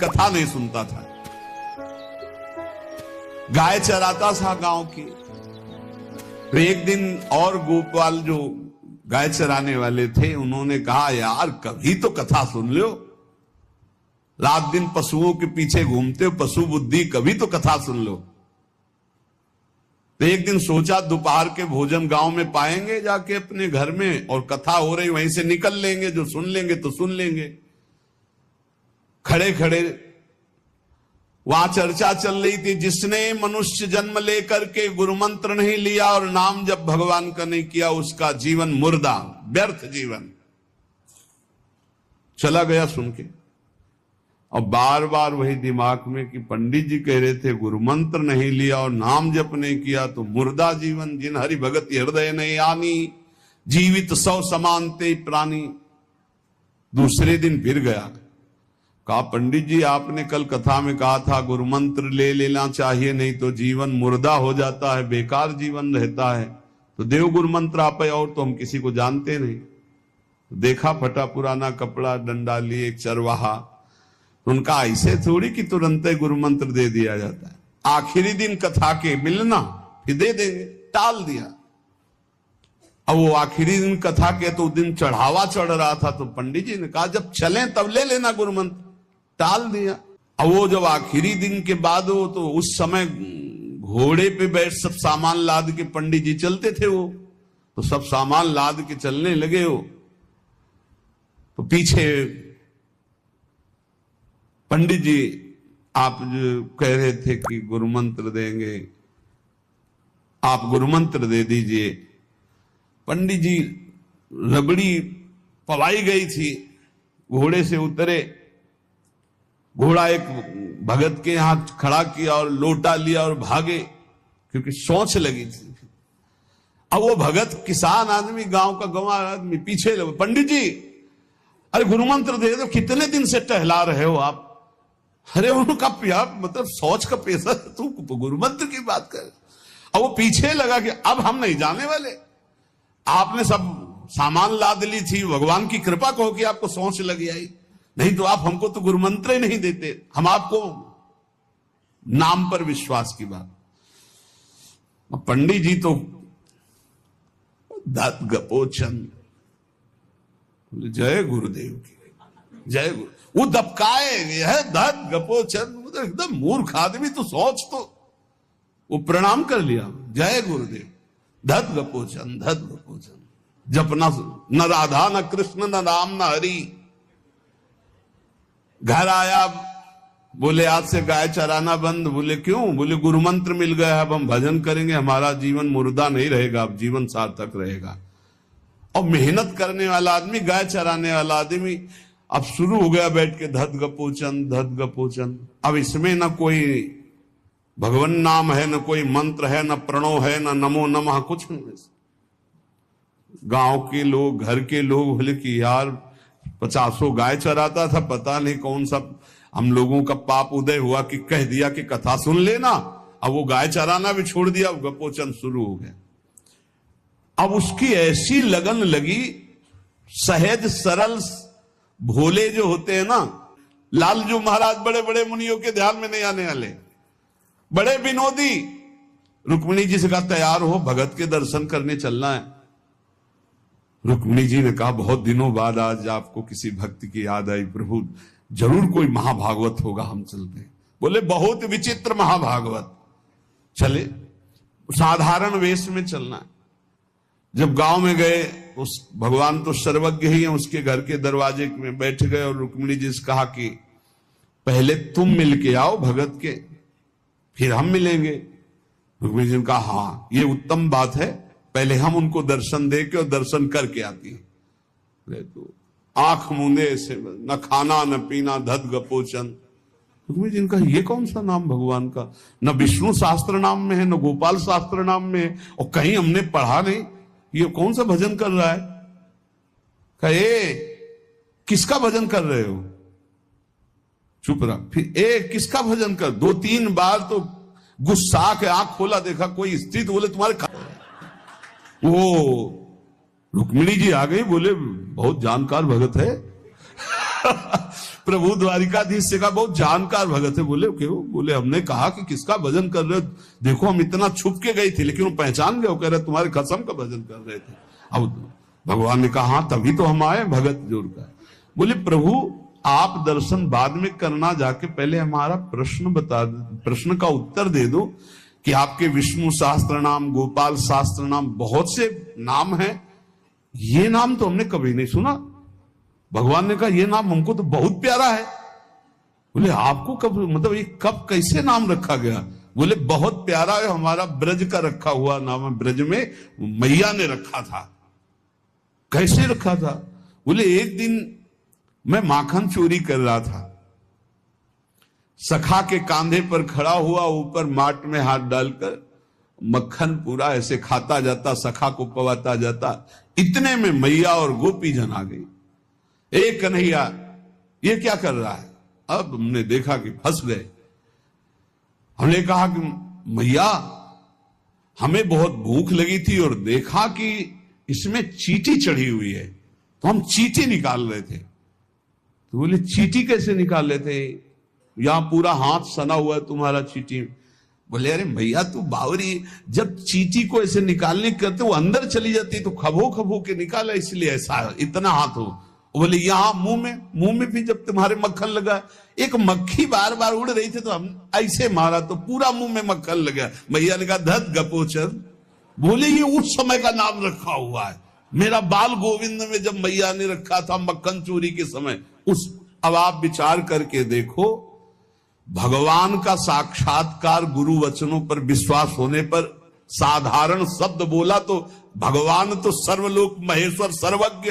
कथा नहीं सुनता था। गाय चराता था गांव की। तो एक दिन और गोपाल जो गाय चराने वाले थे उन्होंने कहा, यार कभी तो कथा सुन लो, रात दिन पशुओं के पीछे घूमते हो, पशु बुद्धि, कभी तो कथा सुन लो। तो एक दिन सोचा दोपहर के भोजन गांव में पाएंगे जाके अपने घर में, और कथा हो रही वहीं से निकल लेंगे, जो सुन लेंगे तो सुन लेंगे। खड़े खड़े वहां चर्चा चल रही थी, जिसने मनुष्य जन्म लेकर के गुरु मंत्र नहीं लिया और नाम जब भगवान का नहीं किया, उसका जीवन मुर्दा, व्यर्थ जीवन। चला गया सुन के, और बार बार वही दिमाग में कि पंडित जी कह रहे थे गुरु मंत्र नहीं लिया और नाम जप नहीं किया तो मुर्दा जीवन। जिन हरि भगत हृदय नहीं आनी, जीवित सौ समानते प्राणी। दूसरे दिन फिर गया, कहा पंडित जी आपने कल कथा में कहा था गुरु मंत्र ले लेना चाहिए, नहीं तो जीवन मुर्दा हो जाता है, बेकार जीवन रहता है। तो देव गुरु मंत्र आप, और तो हम किसी को जानते नहीं। देखा फटा पुराना कपड़ा, डंडा लिए एक चरवाहा। उनका ऐसे थोड़ी कि तुरंत गुरु मंत्र दे दिया जाता है। आखिरी दिन कथा के मिलना फिर दे देंगे, टाल दिया। अब वो आखिरी दिन कथा के तो दिन चढ़ावा चढ़ रहा था, तो पंडित जी ने कहा जब चलें तब ले लेना गुरु मंत्र, टाल दिया। अब वो जब आखिरी दिन के बाद हो, तो उस समय घोड़े पे बैठ सब सामान लाद के पंडित जी चलते थे, वो तो सब सामान लाद के चलने लगे हो। तो पीछे पंडित जी आप जो कह रहे थे कि गुरु मंत्र देंगे, आप गुरु मंत्र दे दीजिए। पंडित जी रबड़ी पवाई गई थी, घोड़े से उतरे, घोड़ा एक भगत के यहां खड़ा किया और लोटा लिया और भागे, क्योंकि सोच लगी थी। अब वो भगत किसान आदमी, गांव का गंवार आदमी पीछे लगे, पंडित जी अरे गुरु मंत्र दे दो, कितने दिन से टहला रहे हो आप। अरे उनका प्यार मतलब सोच का पैसा, तू गुरु मंत्र की बात कर। अब वो पीछे लगा कि अब हम नहीं जाने वाले, आपने सब सामान लाद ली थी, भगवान की कृपा कहो कि आपको सोच लगी आई, नहीं तो आप हमको तो गुरु मंत्र ही नहीं देते, हम आपको नाम पर विश्वास की बात। पंडित जी तो दत्त गपोचन, जय गुरुदेव की जय गुरु। वो दबकाए है दत्त गपोचन, एकदम मूर्ख आदमी, तो सोच तो। वो प्रणाम कर लिया, जय गुरुदेव, दत्त गपोचन दत्त गपोचन। जपना न राधा न कृष्ण न राम न हरि। घर आया, बोले आज से गाय चराना बंद। बोले क्यों? बोले गुरु मंत्र मिल गया, अब हम भजन करेंगे, हमारा जीवन मुर्दा नहीं रहेगा, अब जीवन सार्थक रहेगा। और मेहनत करने वाला आदमी, गाय चराने वाला आदमी, अब शुरू हो गया बैठ के धत गपोचन धत गपोचन। अब इसमें न कोई भगवान नाम है, न कोई मंत्र है, न प्रणव है, न नमो नमः, कुछ नहीं। गांव के लोग, घर के लोग बोले कि यार 50 गाय चराता था, पता नहीं कौन सा हम लोगों का पाप उदय हुआ कि कह दिया कि कथा सुन लेना। अब वो गाय चराना भी छोड़ दिया, गपोचन शुरू हो गया। अब उसकी ऐसी लगन लगी, सहज सरल भोले जो होते हैं ना, लालजू महाराज बड़े बड़े मुनियों के ध्यान में नहीं आने वाले, बड़े विनोदी। रुक्मिणी जी से कहा तैयार हो, भगत के दर्शन करने चलना है। रुक्मिणी जी ने कहा बहुत दिनों बाद आज आपको किसी भक्त की याद आई, प्रभु जरूर कोई महाभागवत होगा, हम चलते हैं। बोले बहुत विचित्र महाभागवत। चले, साधारण वेश में चलना है। जब गांव में गए, उस भगवान तो सर्वज्ञ ही है, उसके घर के दरवाजे में बैठ गए और रुक्मिणी जी से कहा कि पहले तुम मिल के आओ भगत के, फिर हम मिलेंगे। रुक्मिणी जी ने कहा हाँ ये उत्तम बात है, पहले हम उनको दर्शन दे के और दर्शन करके आती है। तो आंख मूंदे से, न खाना न पीना, धत गपोचन। रुक्मिणी जी ने कहा ये कौन सा नाम भगवान का, न विष्णु शास्त्र नाम में है, न गोपाल शास्त्र नाम में है, और कहीं हमने पढ़ा नहीं, ये कौन सा भजन कर रहा है। कहे किसका भजन कर रहे हो? चुप रहा। फिर किसका भजन कर? 2-3 बार तो गुस्सा के आंख खोला, देखा कोई स्त्री, तो बोले तुम्हारे वो रुक्मिणी जी आ गई, बोले बहुत जानकार भगत है। प्रभु द्वारिकाधीश से कहा, बहुत जानकार भगत है। बोले क्यों? बोले हमने कहा कि किसका भजन कर रहे हो, देखो हम इतना छुप के गई थी लेकिन वो पहचान गए, वो कह रहे तुम्हारे खसम का भजन कर रहे थे। अब भगवान ने कहा हाँ तभी तो हम आए भगत जोर का। बोले प्रभु आप दर्शन बाद में करना, जाके पहले हमारा प्रश्न बता दो, प्रश्न का उत्तर दे दो कि आपके विष्णु सहस्त्र नाम, गोपाल सहस्त्र नाम, बहुत से नाम हैं, ये नाम तो हमने कभी नहीं सुना। भगवान ने कहा ये नाम हमको तो बहुत प्यारा है। बोले आपको कब, मतलब ये कब कैसे नाम रखा गया? बोले बहुत प्यारा है, हमारा ब्रज का रखा हुआ नाम है, ब्रज में मैया ने रखा था। कैसे रखा था? बोले एक दिन मैं माखन चोरी कर रहा था, सखा के कांधे पर खड़ा हुआ, ऊपर माट में हाथ डालकर मक्खन पूरा ऐसे खाता जाता, सखा को पवाता जाता। इतने में मैया और गोपी जन आ गई। एक कन्हैया ये क्या कर रहा है? अब हमने देखा कि फंस गए। हमने कहा कि मैया हमें बहुत भूख लगी थी और देखा कि इसमें चींटी चढ़ी हुई है, तो हम चींटी निकाल रहे थे। तो बोले चींटी कैसे निकाल लेते? यहां पूरा हाथ सना हुआ है तुम्हारा चींटी। बोले अरे भैया तू बावरी, जब चींटी को ऐसे निकालने करते वो अंदर चली जाती तो खबो खबो के निकाला, इसलिए ऐसा इतना हाथ हो। बोले यहां मुंह में भी जब तुम्हारे मक्खन लगा, एक मक्खी बार बार उड़ रही थी तो हम ऐसे मारा तो पूरा मुंह में मक्खन लगा। भैया ने कहा धत गपोचर। बोले ये उस समय का नाम रखा हुआ है, मेरा बाल गोविंद में जब मैया ने रखा था मक्खन चोरी के समय उस। अब आप विचार करके देखो, भगवान का साक्षात्कार गुरु वचनों पर विश्वास होने पर साधारण शब्द बोला तो भगवान तो सर्वलोक महेश्वर सर्वज्ञ